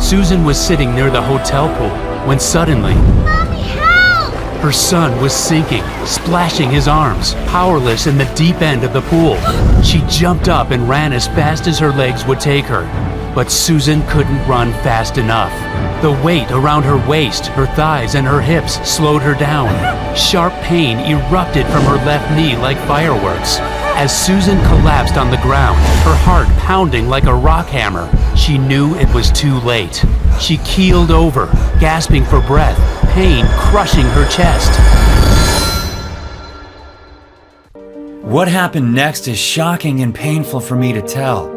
Susan was sitting near the hotel pool when suddenly, Mommy, help! her son was sinking, splashing his arms, powerless in the deep end of the pool. She jumped up and ran as fast as her legs would take her, but Susan couldn't run fast enough. The weight around her waist, her thighs, and her hips slowed her down. Sharp pain erupted from her left knee like fireworks. As Susan collapsed on the ground, her heart pounding like a rock hammer, she knew it was too late. She keeled over, gasping for breath, pain crushing her chest. What happened next is shocking and painful for me to tell,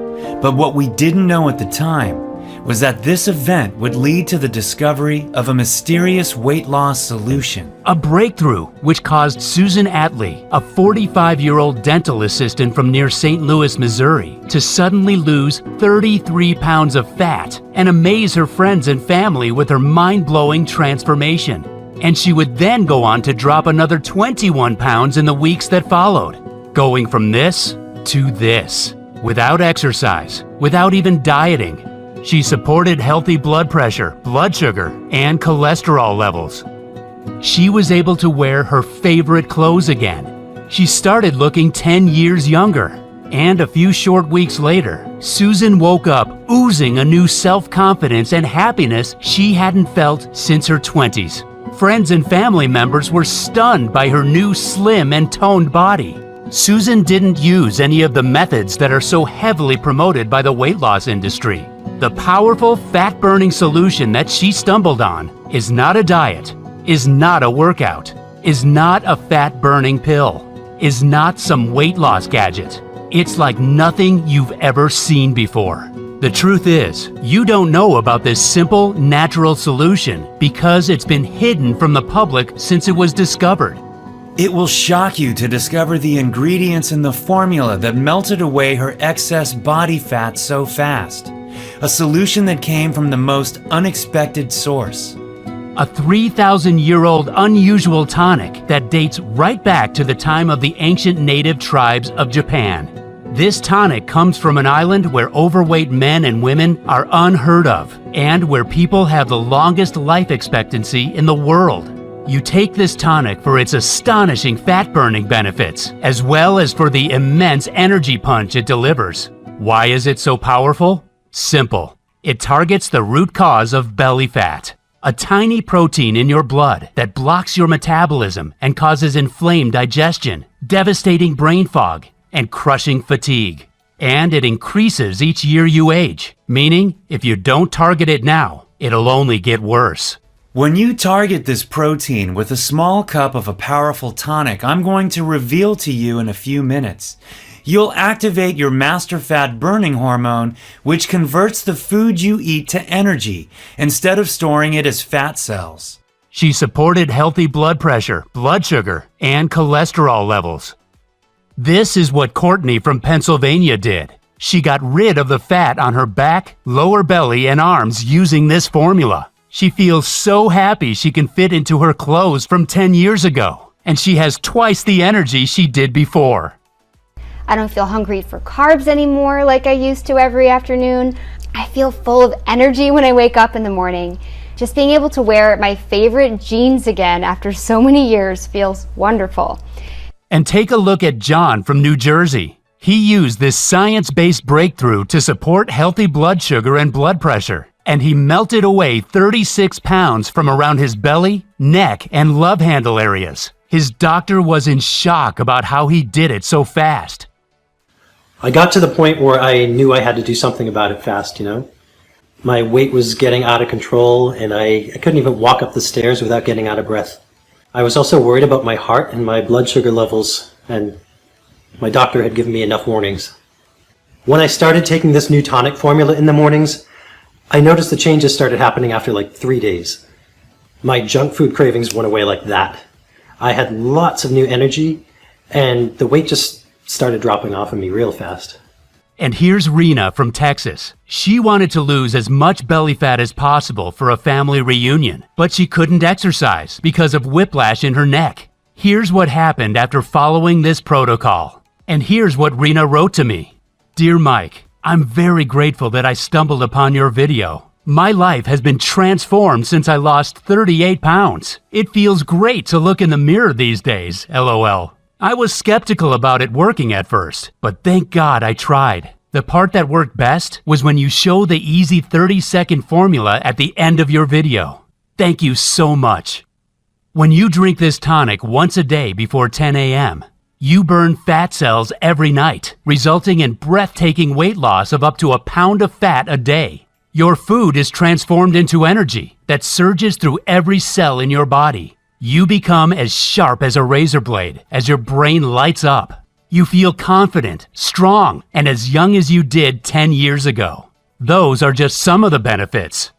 but what we didn't know at the time was that this event would lead to the discovery of a mysterious weight loss solution. A breakthrough which caused Susan Atlee, a 45-year-old dental assistant from near St. Louis, Missouri, to suddenly lose 33 pounds of fat and amaze her friends and family with her mind-blowing transformation. And she would then go on to drop another 21 pounds in the weeks that followed, going from this to this, without exercise, without even dieting. She supported healthy blood pressure, blood sugar, and cholesterol levels. She was able to wear her favorite clothes again. She started looking 10 years younger. And a few short weeks later, Susan woke up oozing a new self-confidence and happiness she hadn't felt since her 20s. Friends and family members were stunned by her new slim and toned body. Susan didn't use any of the methods that are so heavily promoted by the weight loss industry. The powerful fat-burning solution that she stumbled on is not a diet, is not a workout, is not a fat-burning pill, is not some weight loss gadget. It's like nothing you've ever seen before. The truth is, you don't know about this simple, natural solution because it's been hidden from the public since it was discovered. It will shock you to discover the ingredients in the formula that melted away her excess body fat so fast. A solution that came from the most unexpected source. A 3,000-year-old unusual tonic that dates right back to the time of the ancient native tribes of Japan. This tonic comes from an island where overweight men and women are unheard of, and where people have the longest life expectancy in the world. You take this tonic for its astonishing fat-burning benefits, as well as for the immense energy punch it delivers. Why is it so powerful? Simple. It targets the root cause of belly fat, a tiny protein in your blood that blocks your metabolism and causes inflamed digestion, devastating brain fog, and crushing fatigue. And it increases each year you age, meaning if you don't target it now, it'll only get worse. When you target this protein with a small cup of a powerful tonic I'm going to reveal to you in a few minutes, you'll activate your master fat burning hormone, which converts the food you eat to energy instead of storing it as fat cells. She supported healthy blood pressure, blood sugar, and cholesterol levels. This is what Courtney from Pennsylvania did. She got rid of the fat on her back, lower belly, and arms using this formula. She feels so happy she can fit into her clothes from 10 years ago, and she has twice the energy she did before. I don't feel hungry for carbs anymore like I used to every afternoon. I feel full of energy when I wake up in the morning. Just being able to wear my favorite jeans again after so many years feels wonderful. And take a look at John from New Jersey. He used this science-based breakthrough to support healthy blood sugar and blood pressure, and he melted away 36 pounds from around his belly, neck, and love handle areas. His doctor was in shock about how he did it so fast. I got to the point where I knew I had to do something about it fast, My weight was getting out of control, and I couldn't even walk up the stairs without getting out of breath. I was also worried about my heart and my blood sugar levels, and my doctor had given me enough warnings. When I started taking this new tonic formula in the mornings, I noticed the changes started happening after like 3 days. My junk food cravings went away like that. I had lots of new energy, and the weight just started dropping off of me real fast. And here's Rena from Texas. She wanted to lose as much belly fat as possible for a family reunion, but she couldn't exercise because of whiplash in her neck. Here's what happened after following this protocol. And here's what Rena wrote to me. Dear Mike, I'm very grateful that I stumbled upon your video. My life has been transformed since I lost 38 pounds. It feels great to look in the mirror these days, LOL. I was skeptical about it working at first, but thank God I tried. The part that worked best was when you show the easy 30-second formula at the end of your video. Thank you so much. When you drink this tonic once a day before 10 a.m., you burn fat cells every night, resulting in breathtaking weight loss of up to a pound of fat a day. Your food is transformed into energy that surges through every cell in your body. You become as sharp as a razor blade as your brain lights up. You feel confident, strong, and as young as you did 10 years ago. Those are just some of the benefits.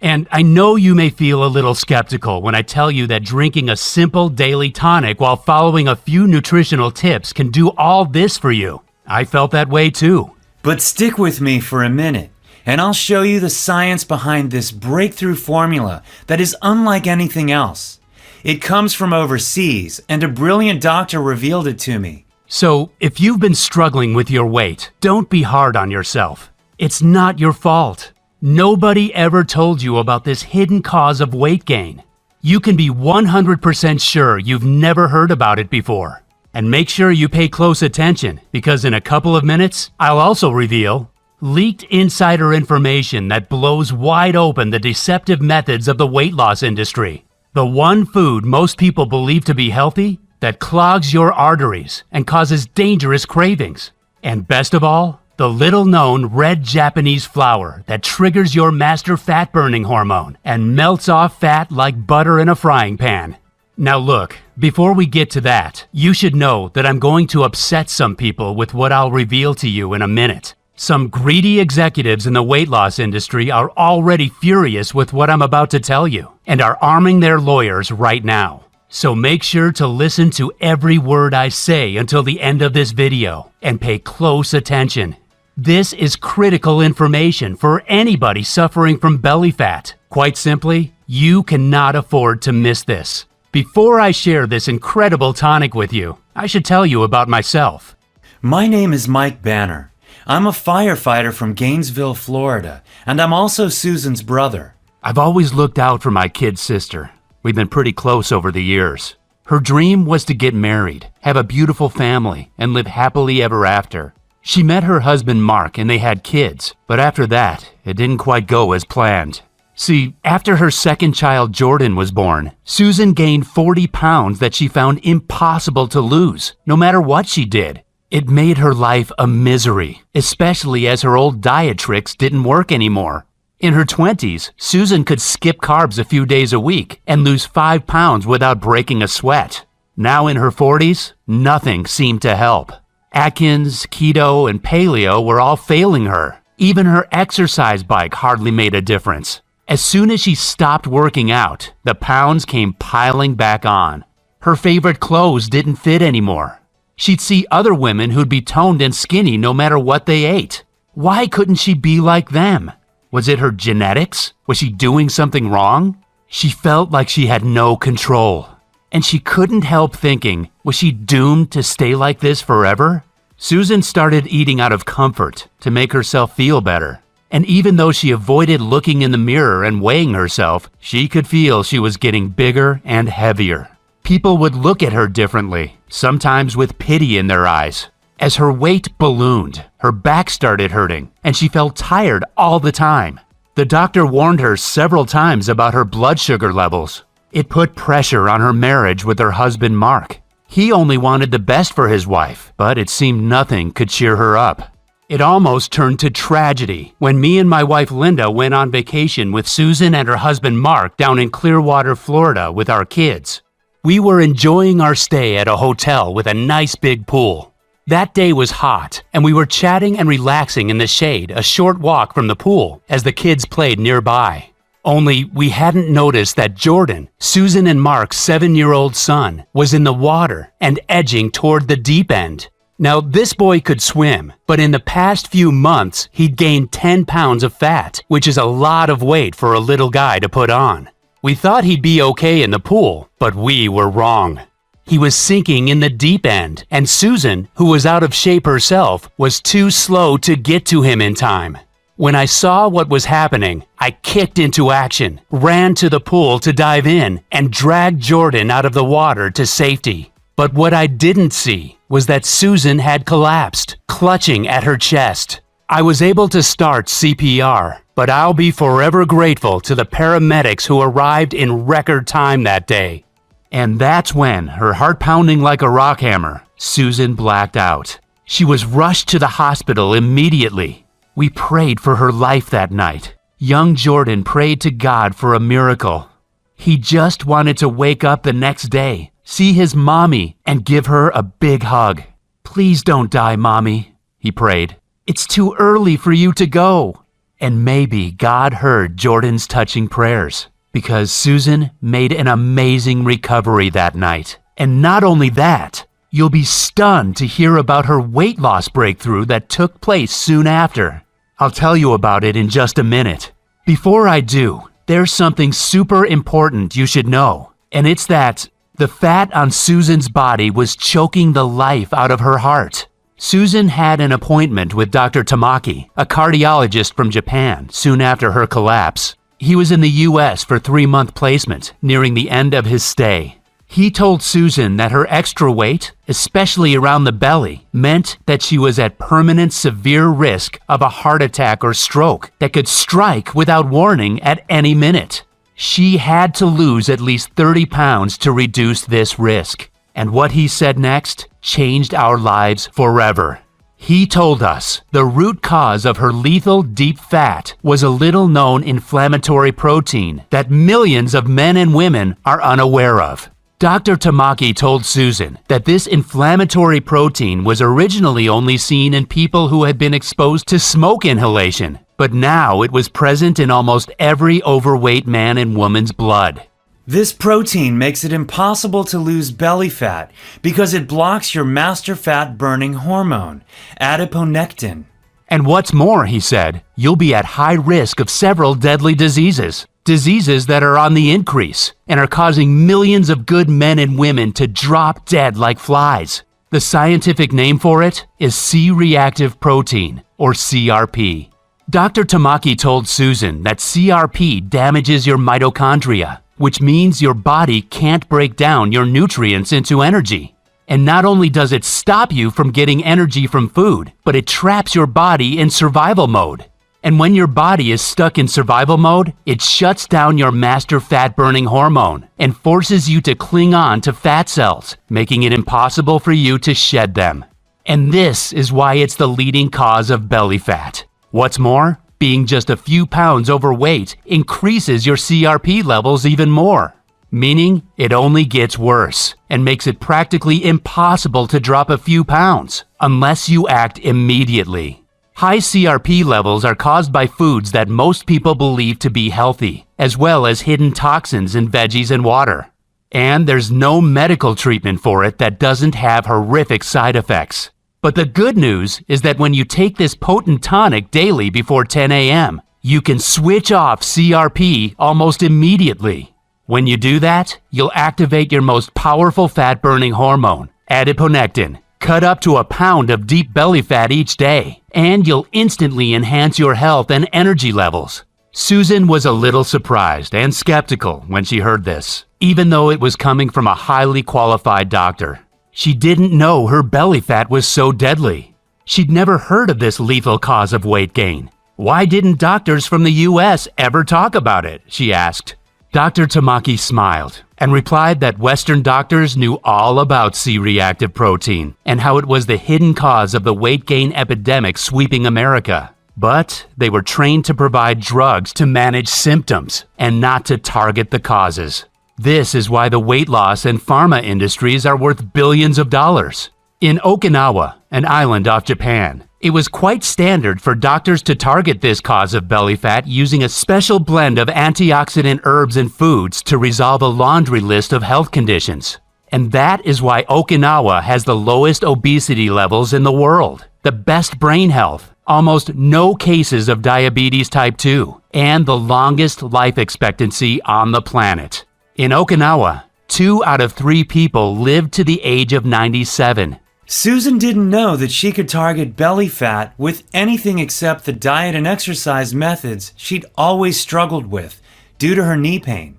And I know you may feel a little skeptical when I tell you that drinking a simple daily tonic while following a few nutritional tips can do all this for you. I felt that way too. But stick with me for a minute, and I'll show you the science behind this breakthrough formula that is unlike anything else. It comes from overseas, and a brilliant doctor revealed it to me. So, if you've been struggling with your weight, don't be hard on yourself. It's not your fault. Nobody ever told you about this hidden cause of weight gain. You can be 100% sure you've never heard about it before. And make sure you pay close attention, because in a couple of minutes, I'll also reveal leaked insider information that blows wide open the deceptive methods of the weight loss industry. The one food most people believe to be healthy that clogs your arteries and causes dangerous cravings. And best of all, the little-known red Japanese flour that triggers your master fat-burning hormone and melts off fat like butter in a frying pan. Now look, before we get to that, you should know that I'm going to upset some people with what I'll reveal to you in a minute. Some greedy executives in the weight loss industry are already furious with what I'm about to tell you and are arming their lawyers right now. So make sure to listen to every word I say until the end of this video and pay close attention. This is critical information for anybody suffering from belly fat. Quite simply, you cannot afford to miss this. Before I share this incredible tonic with you, I should tell you about myself. My name is Mike Banner. I'm a firefighter from Gainesville, Florida, and I'm also Susan's brother. I've always looked out for my kid sister. We've been pretty close over the years. Her dream was to get married, have a beautiful family, and live happily ever after. She met her husband Mark and they had kids, but after that, it didn't quite go as planned. See, after her second child Jordan was born, Susan gained 40 pounds that she found impossible to lose, no matter what she did. It made her life a misery, especially as her old diet tricks didn't work anymore. In her 20s, Susan could skip carbs a few days a week and lose 5 pounds without breaking a sweat. Now in her 40s, nothing seemed to help. Atkins, keto, and paleo were all failing her. Even her exercise bike hardly made a difference. As soon as she stopped working out, the pounds came piling back on. Her favorite clothes didn't fit anymore. She'd see other women who'd be toned and skinny no matter what they ate. Why couldn't she be like them? Was it her genetics? Was she doing something wrong? She felt like she had no control. And she couldn't help thinking, was she doomed to stay like this forever? Susan started eating out of comfort to make herself feel better. And even though she avoided looking in the mirror and weighing herself, she could feel she was getting bigger and heavier. People would look at her differently, sometimes with pity in their eyes. As her weight ballooned, her back started hurting, and she felt tired all the time. The doctor warned her several times about her blood sugar levels. It put pressure on her marriage with her husband Mark. He only wanted the best for his wife, but it seemed nothing could cheer her up. It almost turned to tragedy when me and my wife Linda went on vacation with Susan and her husband Mark down in Clearwater, Florida with our kids. We were enjoying our stay at a hotel with a nice big pool. That day was hot, and we were chatting and relaxing in the shade a short walk from the pool as the kids played nearby. Only we hadn't noticed that Jordan, Susan and Mark's 7-year-old son, was in the water and edging toward the deep end. Now, this boy could swim, but in the past few months, he'd gained 10 pounds of fat, which is a lot of weight for a little guy to put on. We thought he'd be okay in the pool, but we were wrong. He was sinking in the deep end, and Susan, who was out of shape herself, was too slow to get to him in time. When I saw what was happening, I kicked into action, ran to the pool to dive in, and dragged Jordan out of the water to safety. But what I didn't see was that Susan had collapsed, clutching at her chest. I was able to start CPR, but I'll be forever grateful to the paramedics who arrived in record time that day. And that's when, her heart pounding like a rock hammer, Susan blacked out. She was rushed to the hospital immediately. We prayed for her life that night. Young Jordan prayed to God for a miracle. He just wanted to wake up the next day, see his mommy, and give her a big hug. "Please don't die, Mommy," he prayed. "It's too early for you to go." And maybe God heard Jordan's touching prayers, because Susan made an amazing recovery that night. And not only that, you'll be stunned to hear about her weight loss breakthrough that took place soon after. I'll tell you about it in just a minute. Before I do, there's something super important you should know, and it's that the fat on Susan's body was choking the life out of her heart. Susan had an appointment with Dr. Tamaki, a cardiologist from Japan, soon after her collapse. He was in the US for 3-month placement, nearing the end of his stay. He told Susan that her extra weight, especially around the belly, meant that she was at permanent severe risk of a heart attack or stroke that could strike without warning at any minute. She had to lose at least 30 pounds to reduce this risk. And what he said next changed our lives forever. He told us the root cause of her lethal deep fat was a little-known inflammatory protein that millions of men and women are unaware of. Dr. Tamaki told Susan that this inflammatory protein was originally only seen in people who had been exposed to smoke inhalation, but now it was present in almost every overweight man and woman's blood. This protein makes it impossible to lose belly fat because it blocks your master fat burning hormone, adiponectin. And what's more, he said, you'll be at high risk of several deadly diseases. Diseases that are on the increase and are causing millions of good men and women to drop dead like flies. The scientific name for it is C-reactive protein, or CRP. Dr. Tamaki told Susan that CRP damages your mitochondria, which means your body can't break down your nutrients into energy. And not only does it stop you from getting energy from food, but it traps your body in survival mode. And when your body is stuck in survival mode, it shuts down your master fat-burning hormone and forces you to cling on to fat cells, making it impossible for you to shed them. And this is why it's the leading cause of belly fat. What's more, being just a few pounds overweight increases your CRP levels even more, meaning it only gets worse and makes it practically impossible to drop a few pounds unless you act immediately. High CRP levels are caused by foods that most people believe to be healthy, as well as hidden toxins in veggies and water. And there's no medical treatment for it that doesn't have horrific side effects. But the good news is that when you take this potent tonic daily before 10 a.m., you can switch off CRP almost immediately. When you do that, you'll activate your most powerful fat-burning hormone, adiponectin, cut up to a pound of deep belly fat each day, and you'll instantly enhance your health and energy levels. Susan was a little surprised and skeptical when she heard this, even though it was coming from a highly qualified doctor. She didn't know her belly fat was so deadly. She'd never heard of this lethal cause of weight gain. Why didn't doctors from the US ever talk about it? She asked. Dr. Tamaki smiled and replied that Western doctors knew all about C-reactive protein and how it was the hidden cause of the weight gain epidemic sweeping America. But they were trained to provide drugs to manage symptoms and not to target the causes. This is why the weight loss and pharma industries are worth billions of dollars. In Okinawa, an island off Japan, it was quite standard for doctors to target this cause of belly fat using a special blend of antioxidant herbs and foods to resolve a laundry list of health conditions. And that is why Okinawa has the lowest obesity levels in the world, the best brain health, almost no cases of diabetes type 2, and the longest life expectancy on the planet. In Okinawa, 2 out of 3 people live to the age of 97. Susan didn't know that she could target belly fat with anything except the diet and exercise methods she'd always struggled with due to her knee pain.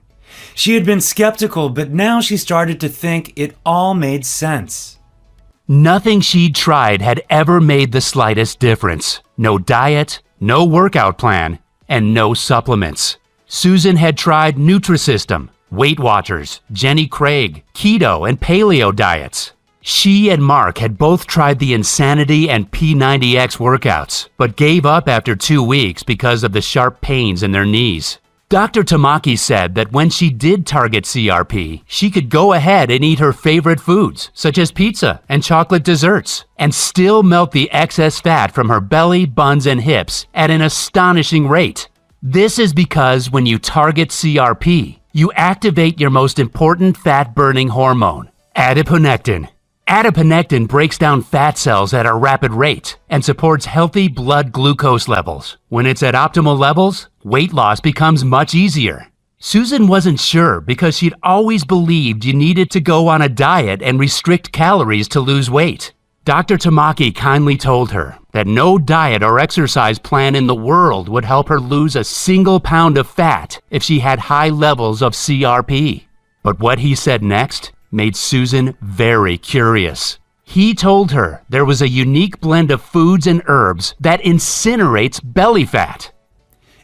She had been skeptical, but now she started to think it all made sense. Nothing she'd tried had ever made the slightest difference. No diet, no workout plan, and no supplements. Susan had tried Nutrisystem, Weight Watchers, Jenny Craig, keto, and paleo diets. She and Mark had both tried the Insanity and P90X workouts, but gave up after 2 weeks because of the sharp pains in their knees. Dr. Tamaki said that when she did target CRP, she could go ahead and eat her favorite foods, such as pizza and chocolate desserts, and still melt the excess fat from her belly, buns, and hips at an astonishing rate. This is because when you target CRP, you activate your most important fat-burning hormone, adiponectin. Adiponectin breaks down fat cells at a rapid rate and supports healthy blood glucose levels. When it's at optimal levels, weight loss becomes much easier. Susan wasn't sure because she'd always believed you needed to go on a diet and restrict calories to lose weight. Dr. Tamaki kindly told her that no diet or exercise plan in the world would help her lose a single pound of fat if she had high levels of CRP. But what he said next made Susan very curious. He told her there was a unique blend of foods and herbs that incinerates belly fat.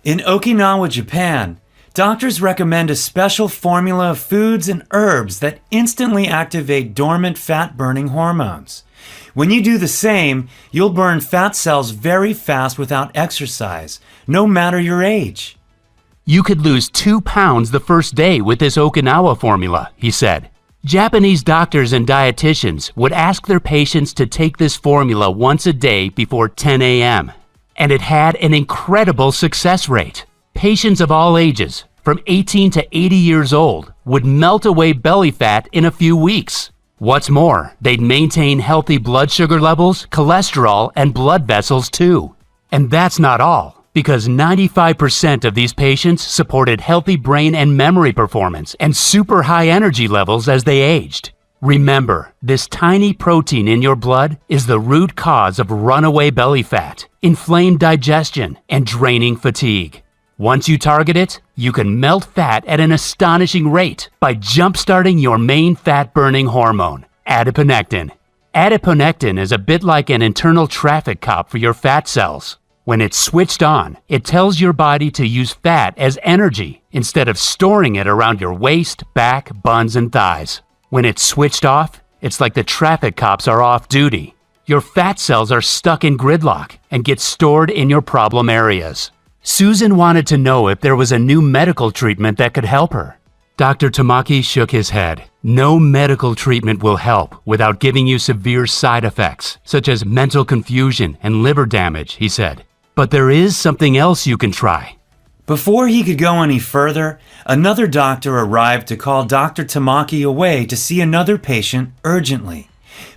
In Okinawa, Japan, doctors recommend a special formula of foods and herbs that instantly activate dormant fat-burning hormones. When you do the same, you'll burn fat cells very fast without exercise, no matter your age. You could lose 2 pounds the first day with this Okinawa formula, he said. Japanese doctors and dietitians would ask their patients to take this formula once a day before 10 a.m. And it had an incredible success rate. Patients of all ages, from 18 to 80 years old, would melt away belly fat in a few weeks. What's more, they'd maintain healthy blood sugar levels, cholesterol, and blood vessels too. And that's not all, because 95% of these patients supported healthy brain and memory performance and super high energy levels as they aged. Remember, this tiny protein in your blood is the root cause of runaway belly fat, inflamed digestion, and draining fatigue. Once you target it, you can melt fat at an astonishing rate by jump-starting your main fat-burning hormone, adiponectin. Adiponectin is a bit like an internal traffic cop for your fat cells. When it's switched on, it tells your body to use fat as energy instead of storing it around your waist, back, buns, and thighs. When it's switched off, it's like the traffic cops are off duty. Your fat cells are stuck in gridlock and get stored in your problem areas. Susan wanted to know if there was a new medical treatment that could help her. Dr. Tamaki shook his head. No medical treatment will help without giving you severe side effects, such as mental confusion and liver damage, he said. But there is something else you can try. Before he could go any further, another doctor arrived to call Dr. Tamaki away to see another patient urgently.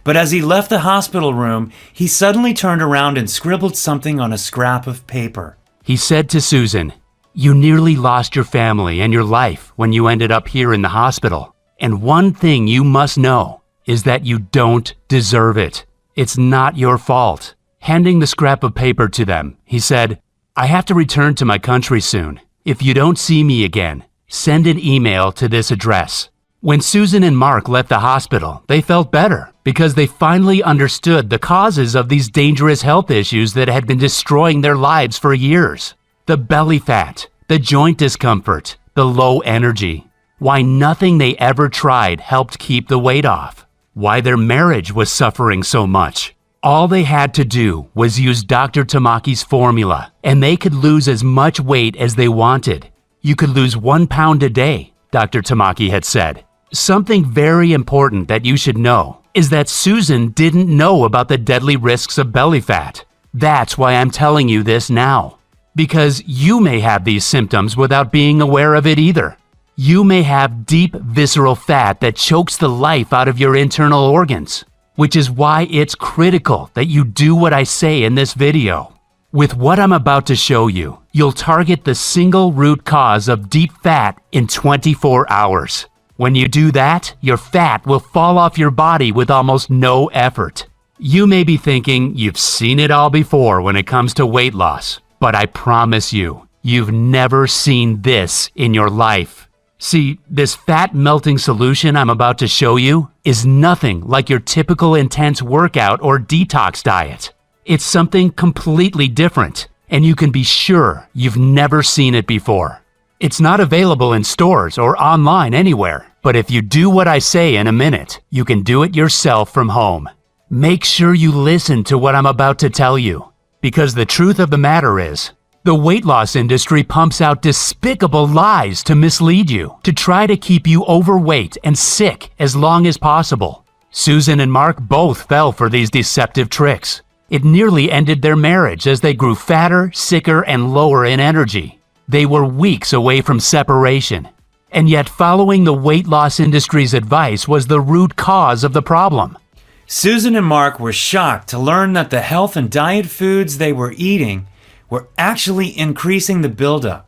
But as he left the hospital room, he suddenly turned around and scribbled something on a scrap of paper. He said to Susan, "You nearly lost your family and your life when you ended up here in the hospital. And one thing you must know is that you don't deserve it. It's not your fault." Handing the scrap of paper to them, he said, "I have to return to my country soon. If you don't see me again, send an email to this address." When Susan and Mark left the hospital, they felt better because they finally understood the causes of these dangerous health issues that had been destroying their lives for years. The belly fat, the joint discomfort, the low energy. Why nothing they ever tried helped keep the weight off. Why their marriage was suffering so much. All they had to do was use Dr. Tamaki's formula, and they could lose as much weight as they wanted. You could lose 1 pound a day, Dr. Tamaki had said. Something very important that you should know is that Susan didn't know about the deadly risks of belly fat. That's why I'm telling you this now. Because you may have these symptoms without being aware of it either. You may have deep visceral fat that chokes the life out of your internal organs, which is why it's critical that you do what I say in this video. With what I'm about to show you, you'll target the single root cause of deep fat in 24 hours. When you do that, your fat will fall off your body with almost no effort. You may be thinking you've seen it all before when it comes to weight loss, but I promise you, you've never seen this in your life. See, this fat melting solution I'm about to show you is nothing like your typical intense workout or detox diet. It's something completely different, and you can be sure you've never seen it before. It's not available in stores or online anywhere, but if you do what I say in a minute, you can do it yourself from home. Make sure you listen to what I'm about to tell you, because the truth of the matter is, the weight loss industry pumps out despicable lies to mislead you, to try to keep you overweight and sick as long as possible. Susan and Mark both fell for these deceptive tricks. It nearly ended their marriage as they grew fatter, sicker, and lower in energy. They were weeks away from separation. And yet following the weight loss industry's advice was the root cause of the problem. Susan and Mark were shocked to learn that the health and diet foods they were eating were actually increasing the buildup.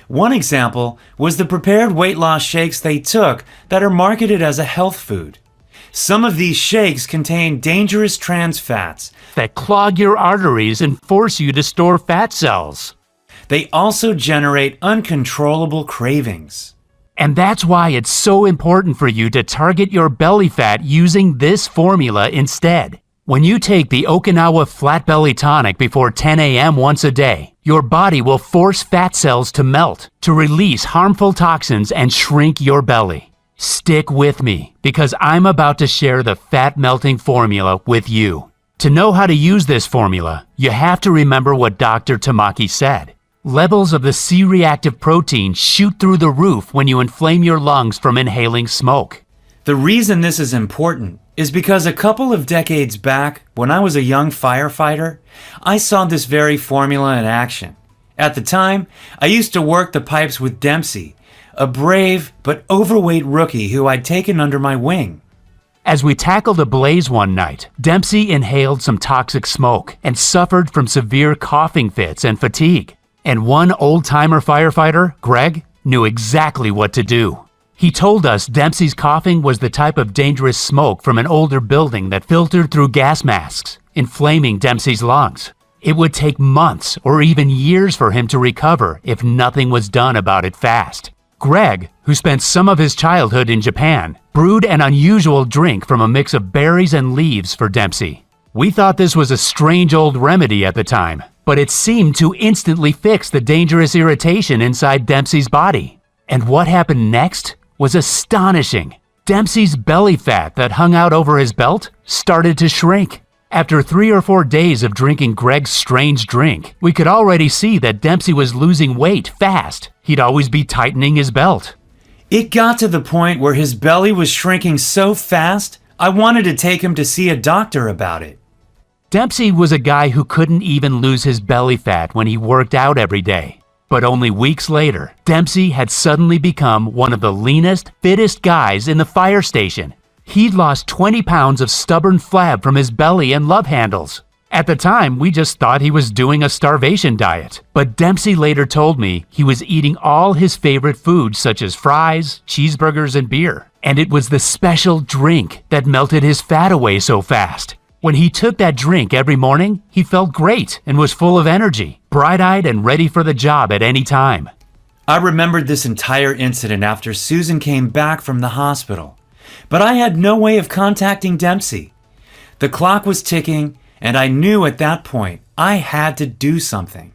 One example was the prepared weight loss shakes they took that are marketed as a health food. Some of these shakes contain dangerous trans fats that clog your arteries and force you to store fat cells. They also generate uncontrollable cravings. And that's why it's so important for you to target your belly fat using this formula instead. When you take the Okinawa Flat Belly Tonic before 10 a.m. once a day, your body will force fat cells to melt, to release harmful toxins and shrink your belly. Stick with me, because I'm about to share the fat melting formula with you. To know how to use this formula, you have to remember what Dr. Tamaki said. Levels of the C-reactive protein shoot through the roof when you inflame your lungs from inhaling smoke. The reason this is important is because a couple of decades back, when I was a young firefighter, I saw this very formula in action. At the time, I used to work the pipes with Dempsey, a brave but overweight rookie who I'd taken under my wing. As we tackled a blaze one night, Dempsey inhaled some toxic smoke and suffered from severe coughing fits and fatigue. And one old-timer firefighter, Greg, knew exactly what to do. He told us Dempsey's coughing was the type of dangerous smoke from an older building that filtered through gas masks, inflaming Dempsey's lungs. It would take months or even years for him to recover if nothing was done about it fast. Greg, who spent some of his childhood in Japan, brewed an unusual drink from a mix of berries and leaves for Dempsey. We thought this was a strange old remedy at the time, but it seemed to instantly fix the dangerous irritation inside Dempsey's body. And what happened next was astonishing. Dempsey's belly fat that hung out over his belt started to shrink. After 3 or 4 days of drinking Greg's strange drink, we could already see that Dempsey was losing weight fast. He'd always be tightening his belt. It got to the point where his belly was shrinking so fast, I wanted to take him to see a doctor about it. Dempsey was a guy who couldn't even lose his belly fat when he worked out every day. But only weeks later, Dempsey had suddenly become one of the leanest, fittest guys in the fire station. He'd lost 20 pounds of stubborn flab from his belly and love handles. At the time, we just thought he was doing a starvation diet. But Dempsey later told me he was eating all his favorite foods such as fries, cheeseburgers, and beer. And it was the special drink that melted his fat away so fast. When he took that drink every morning, he felt great and was full of energy, bright-eyed and ready for the job at any time. I remembered this entire incident after Susan came back from the hospital, but I had no way of contacting Dempsey. The clock was ticking, and I knew at that point I had to do something.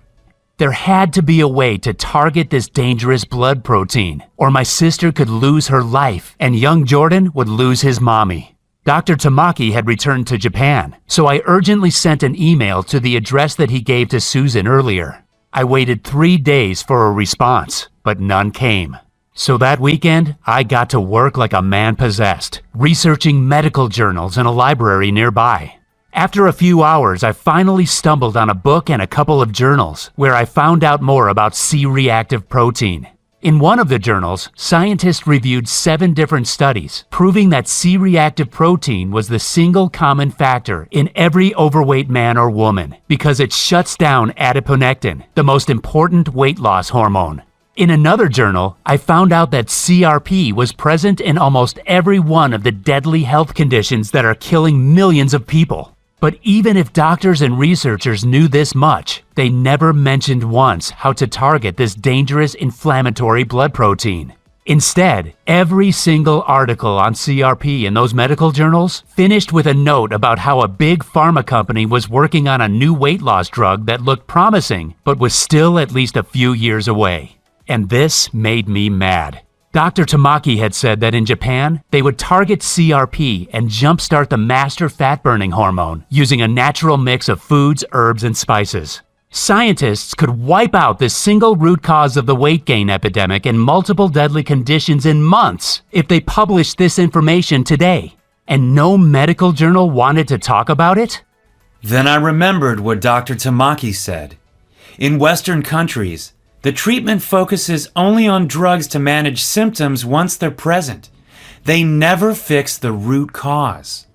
There had to be a way to target this dangerous blood protein, or my sister could lose her life and young Jordan would lose his mommy. Dr. Tamaki had returned to Japan, so I urgently sent an email to the address that he gave to Susan earlier. I waited 3 days for a response, but none came. So that weekend, I got to work like a man possessed, researching medical journals in a library nearby. After a few hours, I finally stumbled on a book and a couple of journals where I found out more about C-reactive protein. In one of the journals, scientists reviewed 7 different studies, proving that C-reactive protein was the single common factor in every overweight man or woman because it shuts down adiponectin, the most important weight loss hormone. In another journal, I found out that CRP was present in almost every one of the deadly health conditions that are killing millions of people. But even if doctors and researchers knew this much, they never mentioned once how to target this dangerous inflammatory blood protein. Instead, every single article on CRP in those medical journals finished with a note about how a big pharma company was working on a new weight loss drug that looked promising, but was still at least a few years away. And this made me mad. Dr. Tamaki had said that in Japan, they would target CRP and jumpstart the master fat-burning hormone using a natural mix of foods, herbs, and spices. Scientists could wipe out the single root cause of the weight gain epidemic and multiple deadly conditions in months if they published this information today. And no medical journal wanted to talk about it? Then I remembered what Dr. Tamaki said. In Western countries, the treatment focuses only on drugs to manage symptoms once they're present. They never fix the root cause.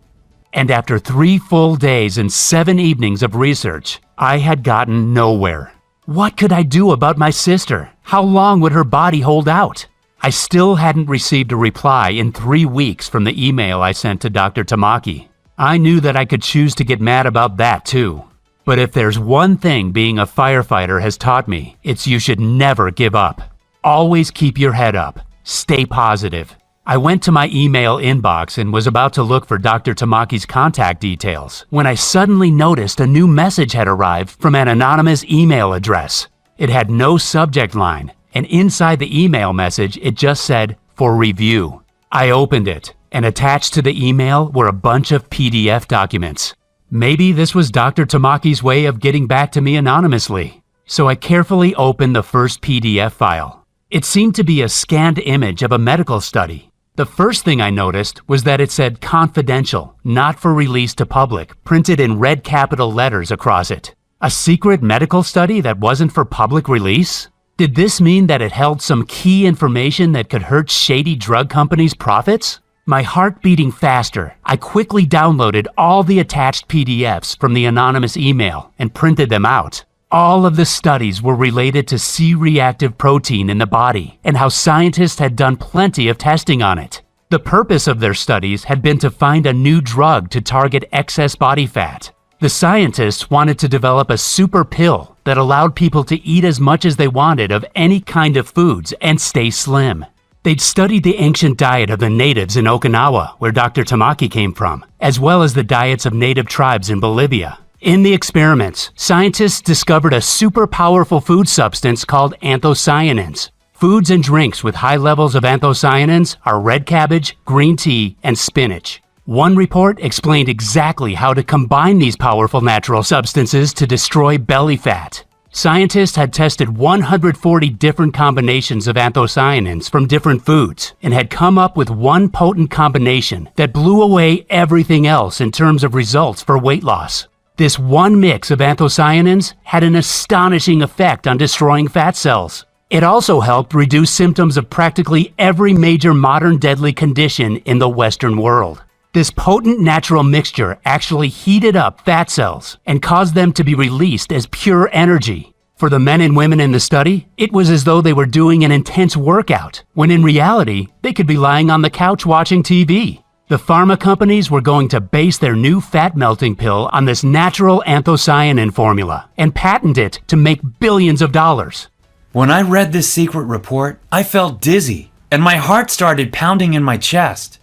And after 3 full days and 7 evenings of research, I had gotten nowhere. What could I do about my sister? How long would her body hold out? I still hadn't received a reply in 3 weeks from the email I sent to Dr. Tamaki. I knew that I could choose to get mad about that too. But if there's one thing being a firefighter has taught me, it's you should never give up. Always keep your head up. Stay positive. I went to my email inbox and was about to look for Dr. Tamaki's contact details when I suddenly noticed a new message had arrived from an anonymous email address. It had no subject line, and inside the email message it just said, "For review." I opened it, and attached to the email were a bunch of PDF documents. Maybe this was Dr. Tamaki's way of getting back to me anonymously. So I carefully opened the first PDF file. It seemed to be a scanned image of a medical study. The first thing I noticed was that it said confidential, not for release to public, printed in red capital letters across it. A secret medical study that wasn't for public release? Did this mean that it held some key information that could hurt shady drug companies' profits? My heart beating faster, I quickly downloaded all the attached PDFs from the anonymous email and printed them out. All of the studies were related to C-reactive protein in the body and how scientists had done plenty of testing on it. The purpose of their studies had been to find a new drug to target excess body fat. The scientists wanted to develop a super pill that allowed people to eat as much as they wanted of any kind of foods and stay slim. They'd studied the ancient diet of the natives in Okinawa, where Dr. Tamaki came from, as well as the diets of native tribes in Bolivia. In the experiments, scientists discovered a super powerful food substance called anthocyanins. Foods and drinks with high levels of anthocyanins are red cabbage, green tea, and spinach. One report explained exactly how to combine these powerful natural substances to destroy belly fat. Scientists had tested 140 different combinations of anthocyanins from different foods and had come up with one potent combination that blew away everything else in terms of results for weight loss. This one mix of anthocyanins had an astonishing effect on destroying fat cells. It also helped reduce symptoms of practically every major modern deadly condition in the Western world. This potent natural mixture actually heated up fat cells and caused them to be released as pure energy. For the men and women in the study, it was as though they were doing an intense workout, when in reality, they could be lying on the couch watching TV. The pharma companies were going to base their new fat-melting pill on this natural anthocyanin formula and patent it to make billions of dollars. When I read this secret report, I felt dizzy, and my heart started pounding in my chest.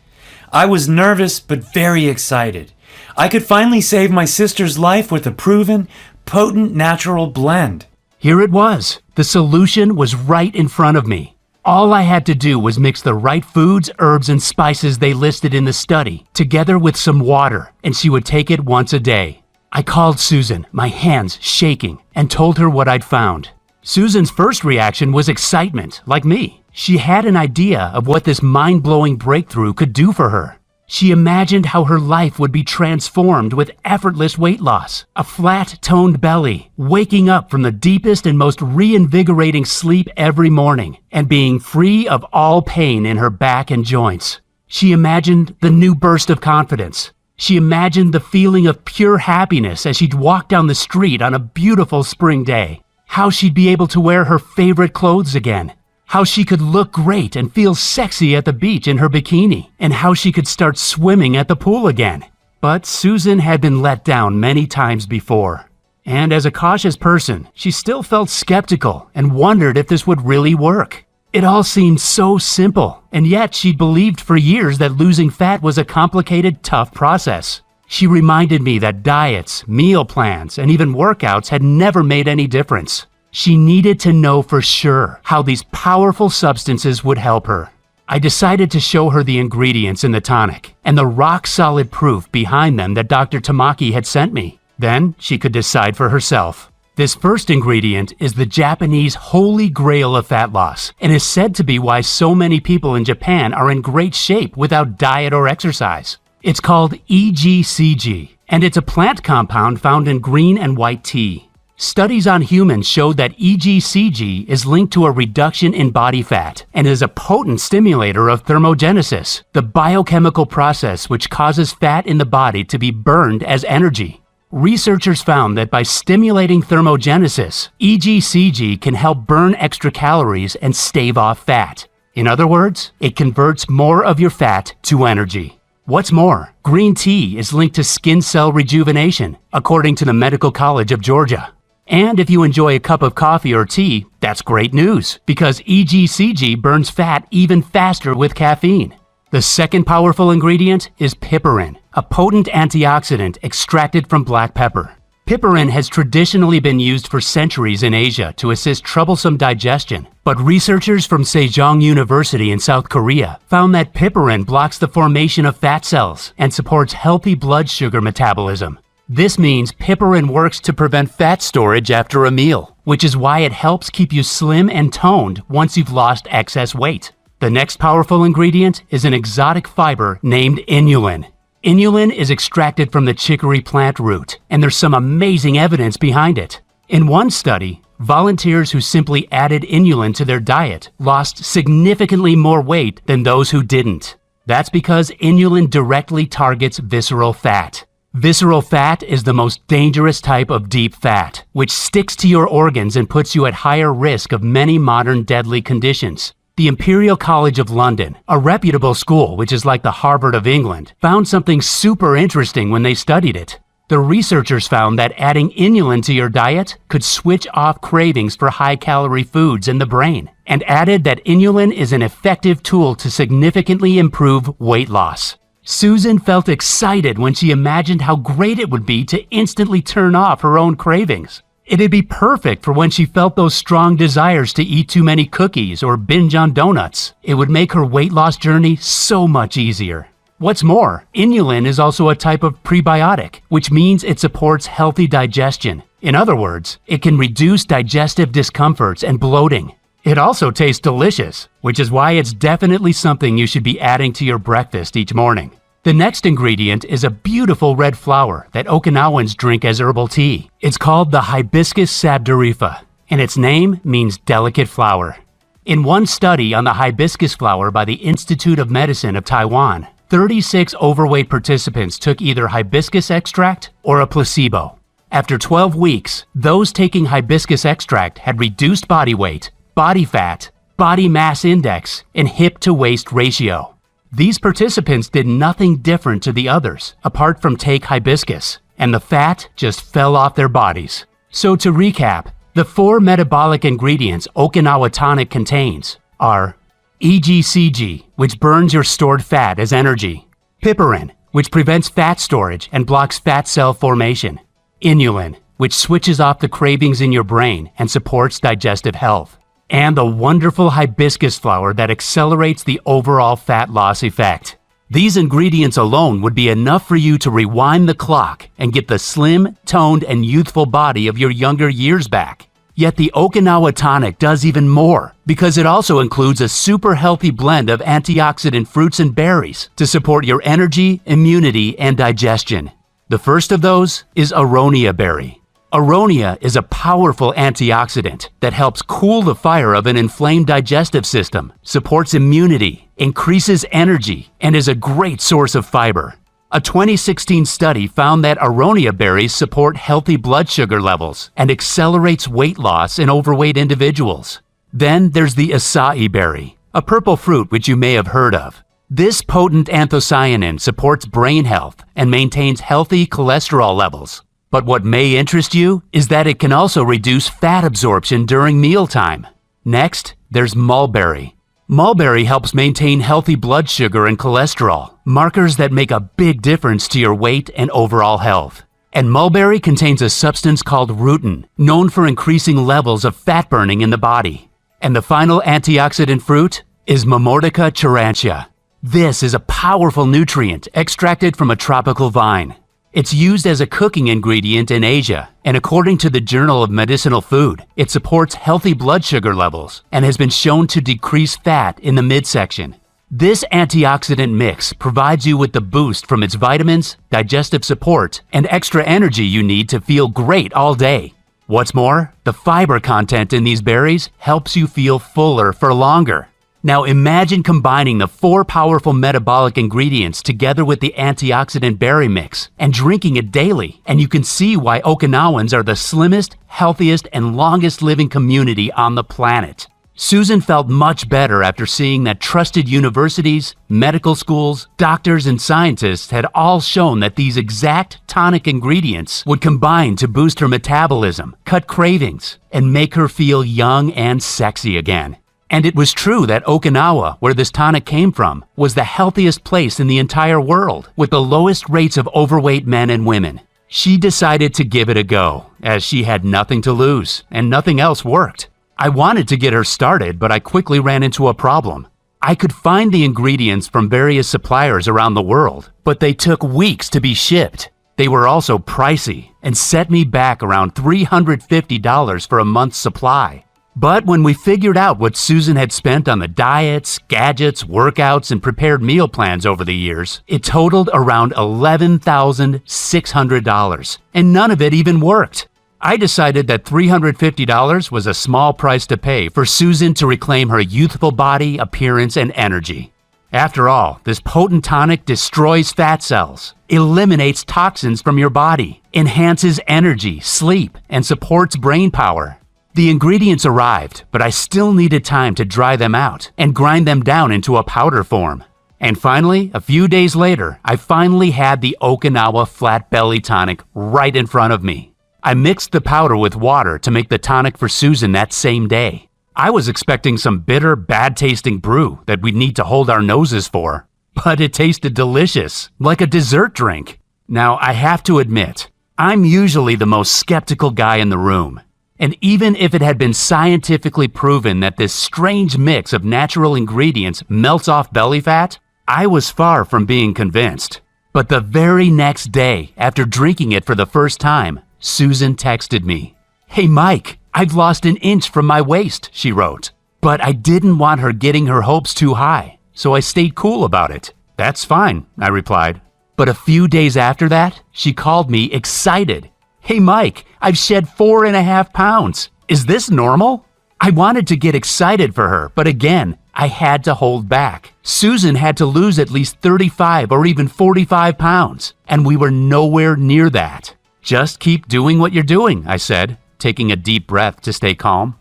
I was nervous but very excited. I could finally save my sister's life with a proven, potent natural blend. Here it was. The solution was right in front of me. All I had to do was mix the right foods, herbs, and spices they listed in the study, together with some water, and she would take it once a day. I called Susan, my hands shaking, and told her what I'd found. Susan's first reaction was excitement, like me. She had an idea of what this mind-blowing breakthrough could do for her. She imagined how her life would be transformed with effortless weight loss, a flat-toned belly, waking up from the deepest and most reinvigorating sleep every morning, and being free of all pain in her back and joints. She imagined the new burst of confidence. She imagined the feeling of pure happiness as she'd walk down the street on a beautiful spring day. How she'd be able to wear her favorite clothes again. How she could look great and feel sexy at the beach in her bikini, and how she could start swimming at the pool again. But Susan had been let down many times before. And as a cautious person, she still felt skeptical and wondered if this would really work. It all seemed so simple, and yet she believed for years that losing fat was a complicated, tough process. She reminded me that diets, meal plans, and even workouts had never made any difference. She needed to know for sure how these powerful substances would help her. I decided to show her the ingredients in the tonic and the rock-solid proof behind them that Dr. Tamaki had sent me. Then she could decide for herself. This first ingredient is the Japanese holy grail of fat loss and is said to be why so many people in Japan are in great shape without diet or exercise. It's called EGCG, and it's a plant compound found in green and white tea. Studies on humans showed that EGCG is linked to a reduction in body fat and is a potent stimulator of thermogenesis, the biochemical process which causes fat in the body to be burned as energy. Researchers found that by stimulating thermogenesis, EGCG can help burn extra calories and stave off fat. In other words, it converts more of your fat to energy. What's more, green tea is linked to skin cell rejuvenation, according to the Medical College of Georgia. And if you enjoy a cup of coffee or tea, that's great news, because EGCG burns fat even faster with caffeine. The second powerful ingredient is piperine, a potent antioxidant extracted from black pepper. Piperine has traditionally been used for centuries in Asia to assist troublesome digestion, but researchers from Sejong University in South Korea found that piperine blocks the formation of fat cells and supports healthy blood sugar metabolism. This means piperine works to prevent fat storage after a meal, which is why it helps keep you slim and toned once you've lost excess weight. The next powerful ingredient is an exotic fiber named inulin. Inulin is extracted from the chicory plant root, and there's some amazing evidence behind it. In one study, volunteers who simply added inulin to their diet lost significantly more weight than those who didn't. That's because inulin directly targets visceral fat. Visceral fat is the most dangerous type of deep fat, which sticks to your organs and puts you at higher risk of many modern deadly conditions. The Imperial College of London, a reputable school which is like the Harvard of England, found something super interesting when they studied it. The researchers found that adding inulin to your diet could switch off cravings for high-calorie foods in the brain, and added that inulin is an effective tool to significantly improve weight loss. Susan felt excited when she imagined how great it would be to instantly turn off her own cravings. It'd be perfect for when she felt those strong desires to eat too many cookies or binge on donuts. It would make her weight loss journey so much easier. What's more, inulin is also a type of prebiotic, which means it supports healthy digestion. In other words, it can reduce digestive discomforts and bloating. It also tastes delicious, which is why it's definitely something you should be adding to your breakfast each morning. The next ingredient is a beautiful red flower that Okinawans drink as herbal tea. It's called the Hibiscus sabdurifa, and its name means delicate flower. In one study on the hibiscus flower by the Institute of Medicine of Taiwan, 36 overweight participants took either hibiscus extract or a placebo. After 12 weeks, those taking hibiscus extract had reduced body weight, body fat, body mass index, and hip-to-waist ratio. These participants did nothing different to the others, apart from take hibiscus, and the fat just fell off their bodies. So to recap, the 4 metabolic ingredients Okinawa Tonic contains are EGCG, which burns your stored fat as energy; piperine, which prevents fat storage and blocks fat cell formation; inulin, which switches off the cravings in your brain and supports digestive health; and the wonderful hibiscus flower that accelerates the overall fat loss effect. These ingredients alone would be enough for you to rewind the clock and get the slim, toned, and youthful body of your younger years back. Yet the Okinawa Tonic does even more, because it also includes a super healthy blend of antioxidant fruits and berries to support your energy, immunity, and digestion. The first of those is aronia berry. Aronia is a powerful antioxidant that helps cool the fire of an inflamed digestive system, supports immunity, increases energy, and is a great source of fiber. A 2016 study found that aronia berries support healthy blood sugar levels and accelerates weight loss in overweight individuals. Then there's the acai berry, a purple fruit which you may have heard of. This potent anthocyanin supports brain health and maintains healthy cholesterol levels. But what may interest you is that it can also reduce fat absorption during mealtime. Next, there's mulberry. Mulberry helps maintain healthy blood sugar and cholesterol, markers that make a big difference to your weight and overall health. And mulberry contains a substance called rutin, known for increasing levels of fat burning in the body. And the final antioxidant fruit is Momordica charantia. This is a powerful nutrient extracted from a tropical vine. It's used as a cooking ingredient in Asia, and according to the Journal of Medicinal Food, it supports healthy blood sugar levels and has been shown to decrease fat in the midsection. This antioxidant mix provides you with the boost from its vitamins, digestive support, and extra energy you need to feel great all day. What's more, the fiber content in these berries helps you feel fuller for longer. Now imagine combining the 4 powerful metabolic ingredients together with the antioxidant berry mix and drinking it daily, and you can see why Okinawans are the slimmest, healthiest, and longest living community on the planet. Susan felt much better after seeing that trusted universities, medical schools, doctors, and scientists had all shown that these exact tonic ingredients would combine to boost her metabolism, cut cravings, and make her feel young and sexy again. And it was true that Okinawa, where this tonic came from, was the healthiest place in the entire world, with the lowest rates of overweight men and women. She decided to give it a go, as she had nothing to lose, and nothing else worked. I wanted to get her started, but I quickly ran into a problem. I could find the ingredients from various suppliers around the world, but they took weeks to be shipped. They were also pricey and set me back around $350 for a month's supply. But when we figured out what Susan had spent on the diets, gadgets, workouts, and prepared meal plans over the years, it totaled around $11,600, and none of it even worked. I decided that $350 was a small price to pay for Susan to reclaim her youthful body, appearance, and energy. After all, this potent tonic destroys fat cells, eliminates toxins from your body, enhances energy, sleep, and supports brain power. The ingredients arrived, but I still needed time to dry them out and grind them down into a powder form. And finally, a few days later, I finally had the Okinawa Flat Belly Tonic right in front of me. I mixed the powder with water to make the tonic for Susan that same day. I was expecting some bitter, bad-tasting brew that we'd need to hold our noses for, but it tasted delicious, like a dessert drink. Now, I have to admit, I'm usually the most skeptical guy in the room. And even if it had been scientifically proven that this strange mix of natural ingredients melts off belly fat, I was far from being convinced. But the very next day, after drinking it for the first time, Susan texted me. "Hey Mike, I've lost an inch from my waist," she wrote. But I didn't want her getting her hopes too high, so I stayed cool about it. "That's fine," I replied. But a few days after that, she called me excited. "Hey Mike, I've shed 4.5 pounds. Is this normal?" I wanted to get excited for her, but again, I had to hold back. Susan had to lose at least 35 or even 45 pounds, and we were nowhere near that. "Just keep doing what you're doing," I said, taking a deep breath to stay calm.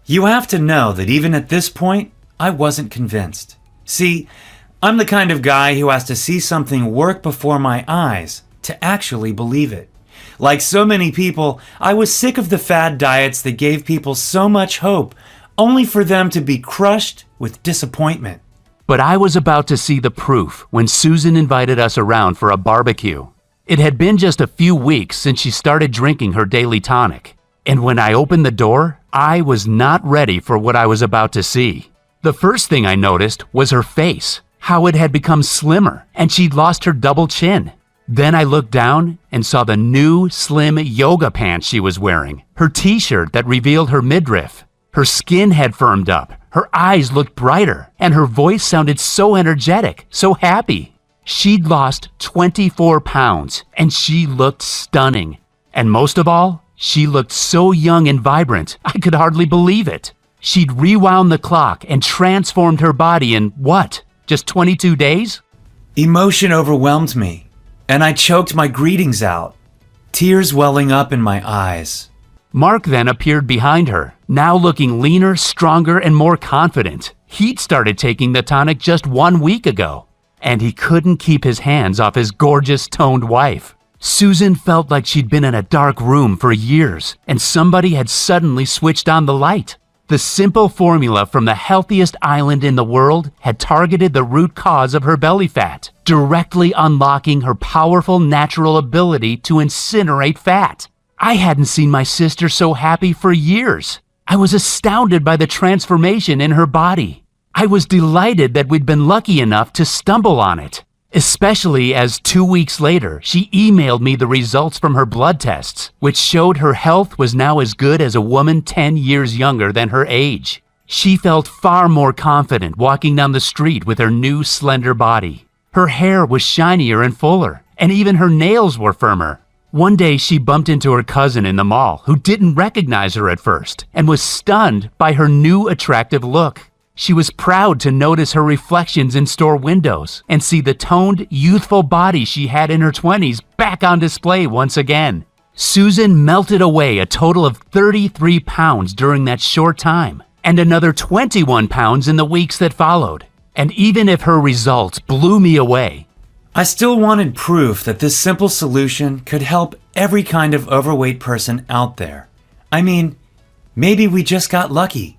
You have to know that even at this point, I wasn't convinced. See, I'm the kind of guy who has to see something work before my eyes to actually believe it. Like so many people, I was sick of the fad diets that gave people so much hope, only for them to be crushed with disappointment. But I was about to see the proof when Susan invited us around for a barbecue. It had been just a few weeks since she started drinking her daily tonic. And when I opened the door, I was not ready for what I was about to see. The first thing I noticed was her face, how it had become slimmer, and she'd lost her double chin. Then I looked down and saw the new, slim yoga pants she was wearing, her t-shirt that revealed her midriff. Her skin had firmed up, her eyes looked brighter, and her voice sounded so energetic, so happy. She'd lost 24 pounds, and she looked stunning. And most of all, she looked so young and vibrant, I could hardly believe it. She'd rewound the clock and transformed her body in, what, just 22 days? Emotion overwhelmed me, and I choked my greetings out, tears welling up in my eyes. Mark then appeared behind her, now looking leaner, stronger, and more confident. He'd started taking the tonic just 1 week ago, and he couldn't keep his hands off his gorgeous, toned wife. Susan felt like she'd been in a dark room for years, and somebody had suddenly switched on the light. The simple formula from the healthiest island in the world had targeted the root cause of her belly fat, directly unlocking her powerful natural ability to incinerate fat. I hadn't seen my sister so happy for years. I was astounded by the transformation in her body. I was delighted that we'd been lucky enough to stumble on it, especially as 2 weeks later she emailed me the results from her blood tests, which showed her health was now as good as a woman 10 years younger than her age. She felt far more confident walking down the street with her new slender body. Her hair was shinier and fuller, and even her nails were firmer. One day she bumped into her cousin in the mall who didn't recognize her at first and was stunned by her new attractive look. She was proud to notice her reflections in store windows and see the toned, youthful body she had in her 20s back on display once again. Susan melted away a total of 33 pounds during that short time, and another 21 pounds in the weeks that followed. And even if her results blew me away, I still wanted proof that this simple solution could help every kind of overweight person out there. I mean, maybe we just got lucky.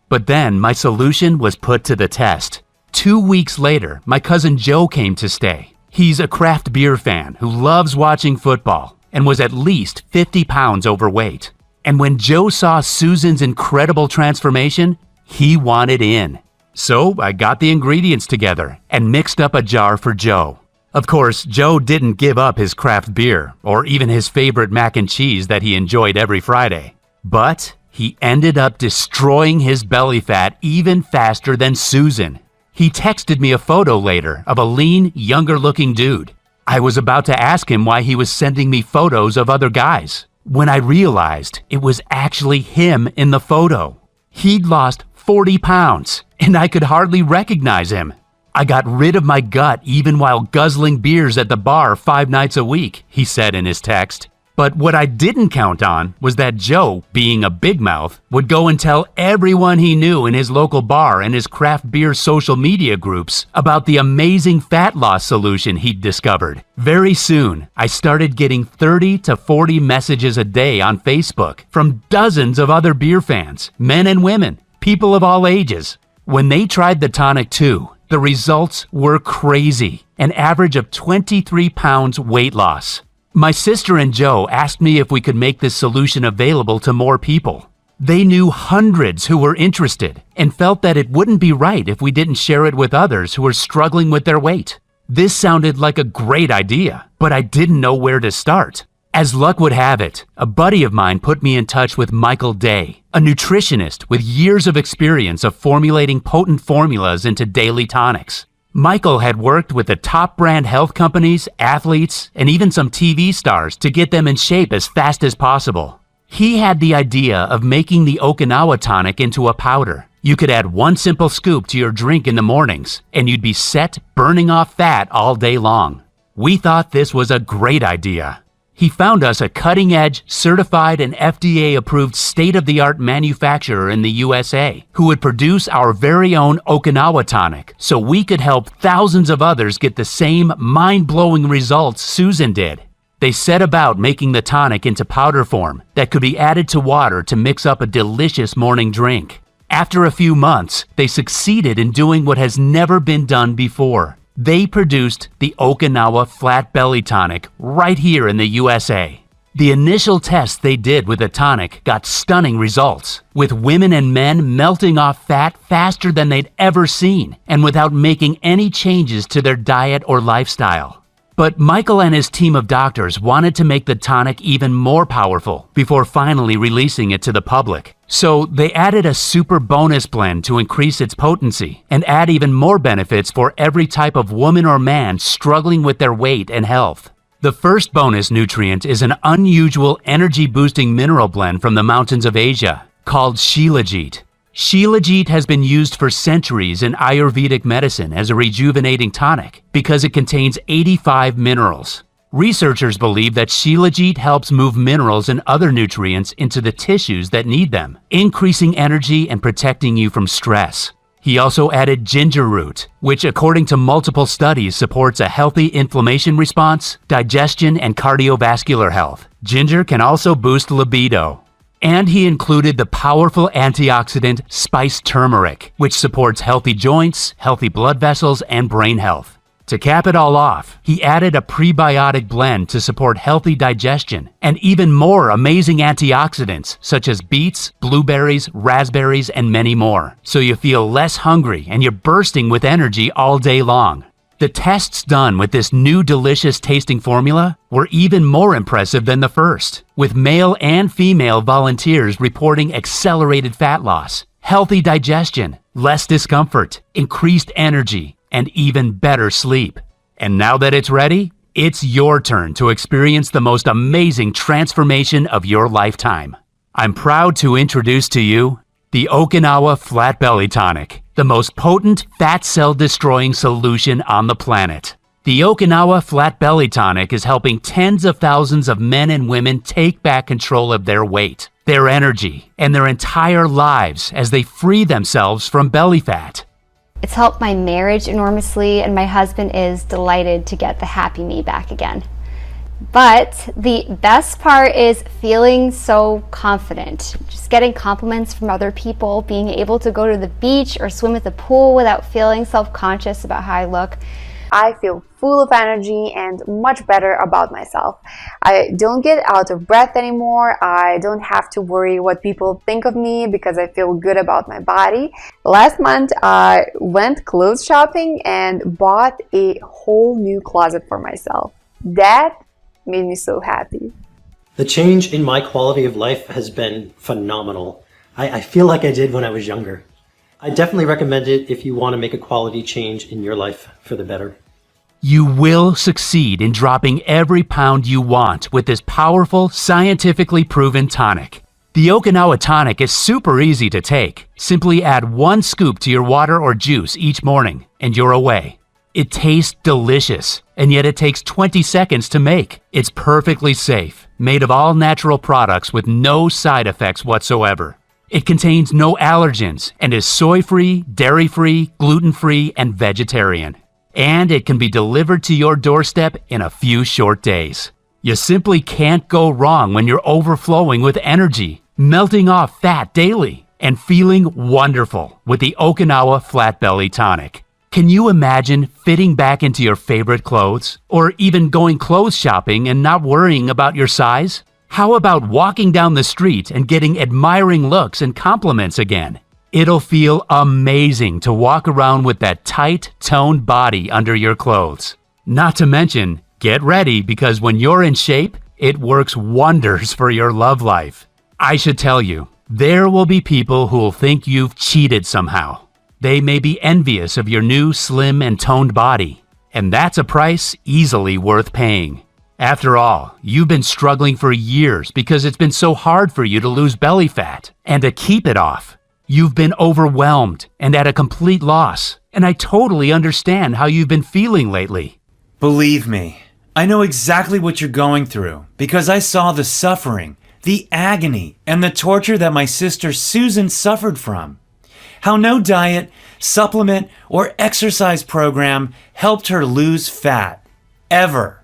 But then my solution was put to the test. 2 weeks later, my cousin Joe came to stay. He's a craft beer fan who loves watching football and was at least 50 pounds overweight. And when Joe saw Susan's incredible transformation, he wanted in. So I got the ingredients together and mixed up a jar for Joe. Of course, Joe didn't give up his craft beer or even his favorite mac and cheese that he enjoyed every Friday. But he ended up destroying his belly fat even faster than Susan. He texted me a photo later of a lean, younger-looking dude. I was about to ask him why he was sending me photos of other guys, when I realized it was actually him in the photo. He'd lost 40 pounds, and I could hardly recognize him. I got rid of my gut even while guzzling beers at the bar 5 nights a week, he said in his text. But what I didn't count on was that Joe, being a big mouth, would go and tell everyone he knew in his local bar and his craft beer social media groups about the amazing fat loss solution he'd discovered. Very soon, I started getting 30 to 40 messages a day on Facebook from dozens of other beer fans, men and women, people of all ages. When they tried the tonic too, the results were crazy, an average of 23 pounds weight loss. My sister and Joe asked me if we could make this solution available to more people. They knew hundreds who were interested and felt that it wouldn't be right if we didn't share it with others who were struggling with their weight. This sounded like a great idea, but I didn't know where to start. As luck would have it, a buddy of mine put me in touch with Michael Day, a nutritionist with years of experience of formulating potent formulas into daily tonics. Michael had worked with the top brand health companies, athletes, and even some TV stars to get them in shape as fast as possible. He had the idea of making the Okinawa tonic into a powder. You could add 1 simple scoop to your drink in the mornings, and you'd be set burning off fat all day long. We thought this was a great idea. He found us a cutting-edge, certified and FDA-approved state-of-the-art manufacturer in the USA who would produce our very own Okinawa tonic so we could help thousands of others get the same mind-blowing results Susan did. They set about making the tonic into powder form that could be added to water to mix up a delicious morning drink. After a few months, they succeeded in doing what has never been done before. They produced the Okinawa Flat Belly Tonic right here in the USA. The initial tests they did with the tonic got stunning results, with women and men melting off fat faster than they'd ever seen, and without making any changes to their diet or lifestyle. But Michael and his team of doctors wanted to make the tonic even more powerful before finally releasing it to the public. So they added a super bonus blend to increase its potency and add even more benefits for every type of woman or man struggling with their weight and health. The first bonus nutrient is an unusual energy-boosting mineral blend from the mountains of Asia called Shilajit. Shilajit has been used for centuries in Ayurvedic medicine as a rejuvenating tonic because it contains 85 minerals. Researchers believe that Shilajit helps move minerals and other nutrients into the tissues that need them, increasing energy and protecting you from stress. He also added ginger root, which according to multiple studies supports a healthy inflammation response, digestion, and cardiovascular health. Ginger can also boost libido. And he included the powerful antioxidant spiced turmeric, which supports healthy joints, healthy blood vessels, and brain health. To cap it all off, he added a prebiotic blend to support healthy digestion and even more amazing antioxidants such as beets, blueberries, raspberries, and many more, so you feel less hungry and you're bursting with energy all day long. The tests done with this new delicious tasting formula were even more impressive than the first, with male and female volunteers reporting accelerated fat loss, healthy digestion, less discomfort, increased energy, and even better sleep. And now that it's ready, it's your turn to experience the most amazing transformation of your lifetime. I'm proud to introduce to you the Okinawa Flat Belly Tonic, the most potent fat cell destroying solution on the planet. The Okinawa Flat Belly Tonic is helping tens of thousands of men and women take back control of their weight, their energy, and their entire lives as they free themselves from belly fat. It's helped my marriage enormously, and my husband is delighted to get the happy me back again. But the best part is feeling so confident. Just getting compliments from other people, being able to go to the beach or swim at the pool without feeling self-conscious about how I look. I feel full of energy and much better about myself. I don't get out of breath anymore. I don't have to worry what people think of me because I feel good about my body. Last month, I went clothes shopping and bought a whole new closet for myself. That made me so happy. The change in my quality of life has been phenomenal. I feel like I did when I was younger. I definitely recommend it if you want to make a quality change in your life for the better. You will succeed in dropping every pound you want with this powerful, scientifically proven tonic. The Okinawa Tonic is super easy to take. Simply add 1 scoop to your water or juice each morning, and you're away. It tastes delicious, and yet it takes 20 seconds to make. It's perfectly safe, made of all natural products with no side effects whatsoever. It contains no allergens and is soy-free, dairy-free, gluten-free, and vegetarian. And it can be delivered to your doorstep in a few short days. You simply can't go wrong when you're overflowing with energy, melting off fat daily, and feeling wonderful with the Okinawa Flat Belly Tonic. Can you imagine fitting back into your favorite clothes? Or even going clothes shopping and not worrying about your size? How about walking down the street and getting admiring looks and compliments again? It'll feel amazing to walk around with that tight, toned body under your clothes. Not to mention, get ready because when you're in shape, it works wonders for your love life. I should tell you, there will be people who will think you've cheated somehow. They may be envious of your new slim and toned body, and that's a price easily worth paying. After all, you've been struggling for years because it's been so hard for you to lose belly fat and to keep it off. You've been overwhelmed and at a complete loss, and I totally understand how you've been feeling lately. Believe me, I know exactly what you're going through because I saw the suffering, the agony, and the torture that my sister Susan suffered from. How no diet, supplement, or exercise program helped her lose fat. Ever.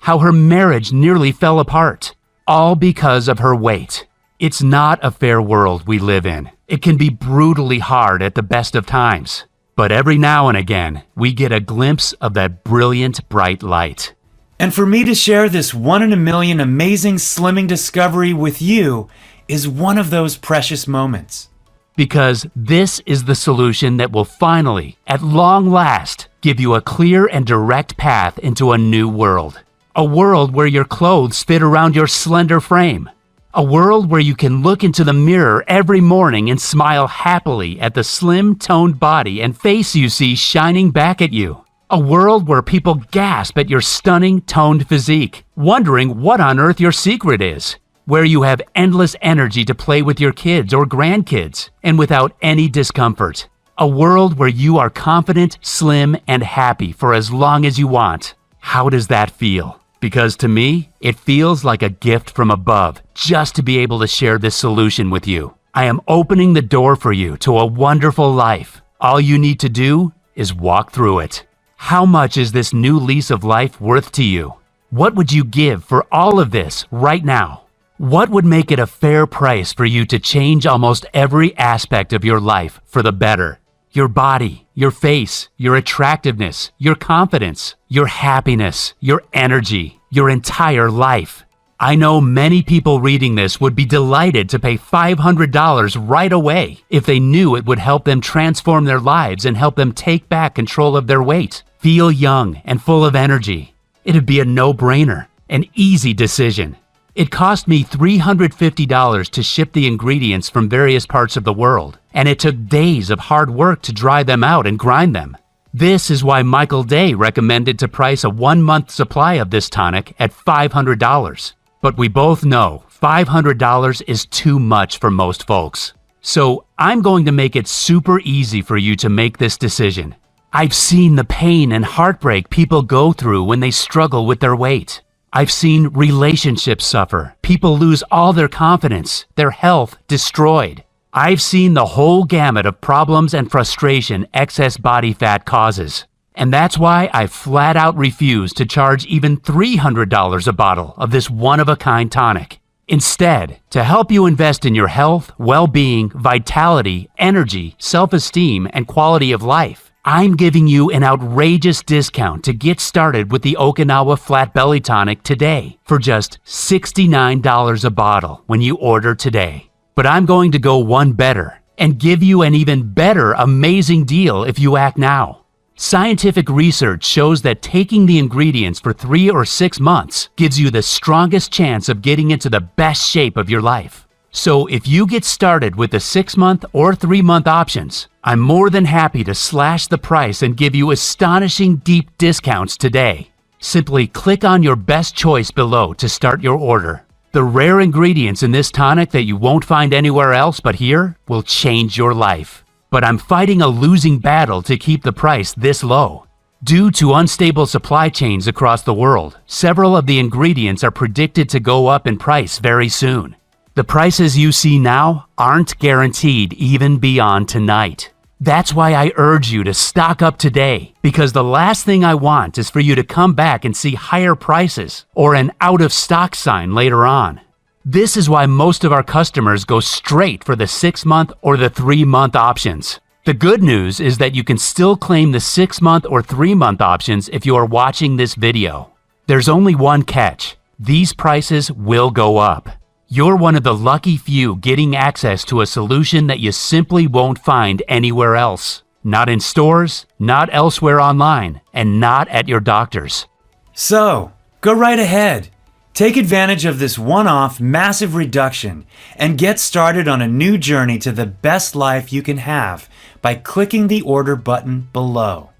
How her marriage nearly fell apart, all because of her weight. It's not a fair world we live in. It can be brutally hard at the best of times. But every now and again, we get a glimpse of that brilliant, bright light. And for me to share this 1 in a million amazing slimming discovery with you is one of those precious moments. Because this is the solution that will finally, at long last, give you a clear and direct path into a new world. A world where your clothes fit around your slender frame. A world where you can look into the mirror every morning and smile happily at the slim, toned body and face you see shining back at you. A world where people gasp at your stunning, toned physique, wondering what on earth your secret is. Where you have endless energy to play with your kids or grandkids, and without any discomfort. A world where you are confident, slim, and happy for as long as you want. How does that feel? Because to me, it feels like a gift from above just to be able to share this solution with you. I am opening the door for you to a wonderful life, All you need to do is walk through it. How much is this new lease of life worth to you? What would you give for all of this right now? What would make it a fair price for you to change almost every aspect of your life for the better? Your body, your face, your attractiveness, your confidence, your happiness, your energy, your entire life. I know many people reading this would be delighted to pay $500 right away if they knew it would help them transform their lives and help them take back control of their weight, feel young and full of energy. It'd be a no-brainer, an easy decision. It cost me $350 to ship the ingredients from various parts of the world, and it took days of hard work to dry them out and grind them. This is why Michael Day recommended to price a 1-month supply of this tonic at $500. But we both know $500 is too much for most folks. So I'm going to make it super easy for you to make this decision. I've seen the pain and heartbreak people go through when they struggle with their weight. I've seen relationships suffer, people lose all their confidence, their health destroyed. I've seen the whole gamut of problems and frustration excess body fat causes. And that's why I flat out refuse to charge even $300 a bottle of this one-of-a-kind tonic. Instead, to help you invest in your health, well-being, vitality, energy, self-esteem, and quality of life, I'm giving you an outrageous discount to get started with the Okinawa Flat Belly Tonic today for just $69 a bottle when you order today. But I'm going to go one better and give you an even better amazing deal if you act now. Scientific research shows that taking the ingredients for 3 or 6 months gives you the strongest chance of getting into the best shape of your life. So if you get started with the 6-month or 3-month options, I'm more than happy to slash the price and give you astonishing deep discounts today. Simply click on your best choice below to start your order. The rare ingredients in this tonic that you won't find anywhere else but here will change your life. But I'm fighting a losing battle to keep the price this low. Due to unstable supply chains across the world, several of the ingredients are predicted to go up in price very soon. The prices you see now aren't guaranteed even beyond tonight. That's why I urge you to stock up today, because the last thing I want is for you to come back and see higher prices or an out of stock sign later on. This is why most of our customers go straight for the 6-month or the 3-month options. The good news is that you can still claim the 6-month or 3-month options if you are watching this video. There's only one catch. These prices will go up. You're one of the lucky few getting access to a solution that you simply won't find anywhere else. Not in stores, not elsewhere online, and not at your doctor's. So, go right ahead. Take advantage of this one-off massive reduction and get started on a new journey to the best life you can have by clicking the order button below.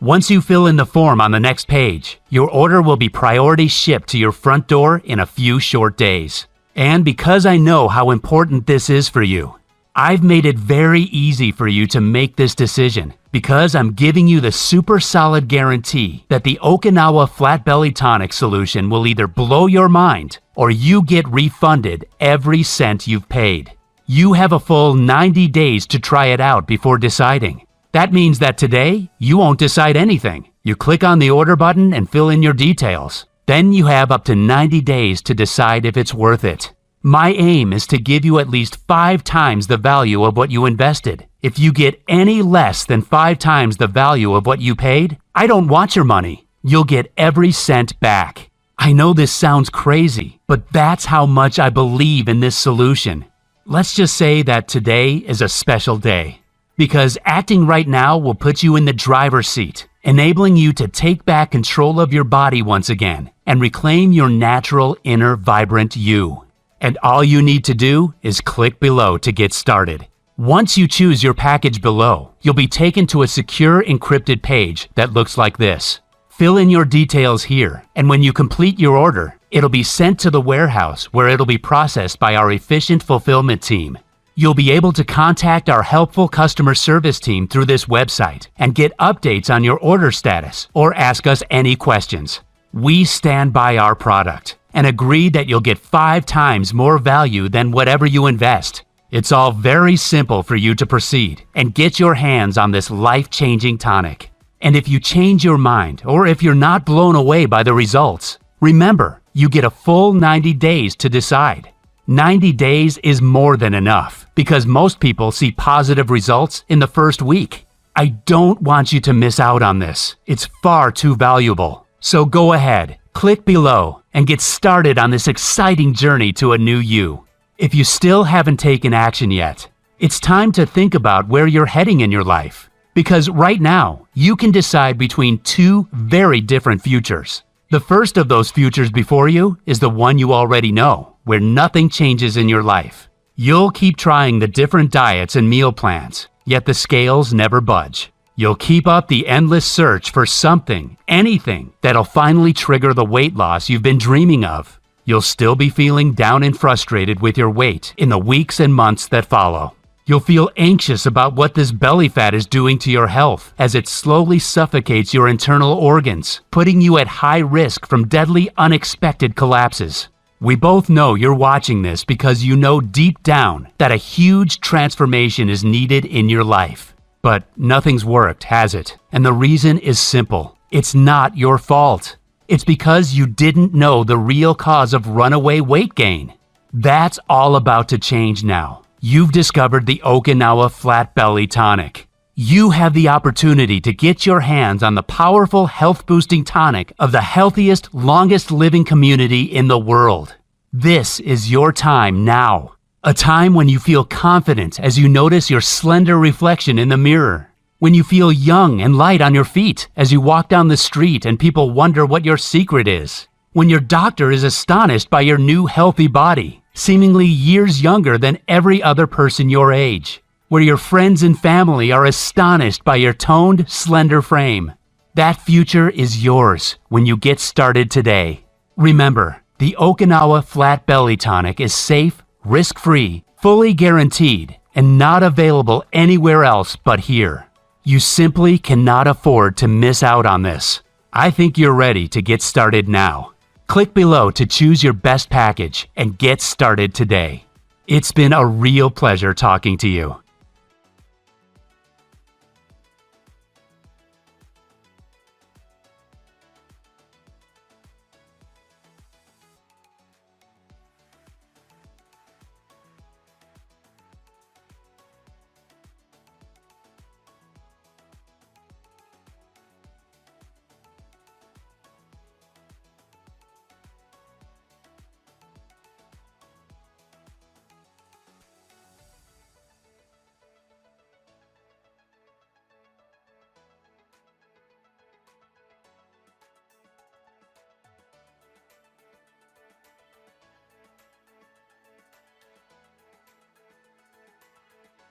Once you fill in the form on the next page, your order will be priority shipped to your front door in a few short days. And because I know how important this is for you, I've made it very easy for you to make this decision because I'm giving you the super solid guarantee that the Okinawa Flat Belly Tonic solution will either blow your mind or you get refunded every cent you've paid. You have a full 90 days to try it out before deciding. That means that today, you won't decide anything. You click on the order button and fill in your details. Then you have up to 90 days to decide if it's worth it. My aim is to give you at least 5 times the value of what you invested. If you get any less than 5 times the value of what you paid, I don't want your money. You'll get every cent back. I know this sounds crazy, but that's how much I believe in this solution. Let's just say that today is a special day, because acting right now will put you in the driver's seat, enabling you to take back control of your body once again and reclaim your natural inner vibrant you. And all you need to do is click below to get started. Once you choose your package below, you'll be taken to a secure encrypted page that looks like this. Fill in your details here, and when you complete your order, it'll be sent to the warehouse where it'll be processed by our efficient fulfillment team. You'll be able to contact our helpful customer service team through this website and get updates on your order status or ask us any questions. We stand by our product and agree that you'll get 5 times more value than whatever you invest. It's all very simple for you to proceed and get your hands on this life-changing tonic. And if you change your mind, or if you're not blown away by the results, remember, you get a full 90 days to decide. 90 days is more than enough, because most people see positive results in the first week. I don't want you to miss out on this. It's far too valuable. So go ahead, click below, and get started on this exciting journey to a new you. If you still haven't taken action yet, it's time to think about where you're heading in your life. Because right now, you can decide between two very different futures. The first of those futures before you is the one you already know, where nothing changes in your life. You'll keep trying the different diets and meal plans, yet the scales never budge. You'll keep up the endless search for something, anything, that'll finally trigger the weight loss you've been dreaming of. You'll still be feeling down and frustrated with your weight in the weeks and months that follow. You'll feel anxious about what this belly fat is doing to your health as it slowly suffocates your internal organs, putting you at high risk from deadly unexpected collapses. We both know you're watching this because you know deep down that a huge transformation is needed in your life. But nothing's worked, has it? And the reason is simple. It's not your fault. It's because you didn't know the real cause of runaway weight gain. That's all about to change now. You've discovered the Okinawa Flat Belly Tonic. You have the opportunity to get your hands on the powerful health-boosting tonic of the healthiest, longest-living community in the world. This is your time now. A time when you feel confident as you notice your slender reflection in the mirror. When you feel young and light on your feet as you walk down the street and people wonder what your secret is. When your doctor is astonished by your new healthy body, seemingly years younger than every other person your age. Where your friends and family are astonished by your toned, slender frame. That future is yours when you get started today. Remember, the Okinawa Flat Belly Tonic is safe, risk-free, fully guaranteed, and not available anywhere else but here. You simply cannot afford to miss out on this. I think you're ready to get started now. Click below to choose your best package and get started today. It's been a real pleasure talking to you.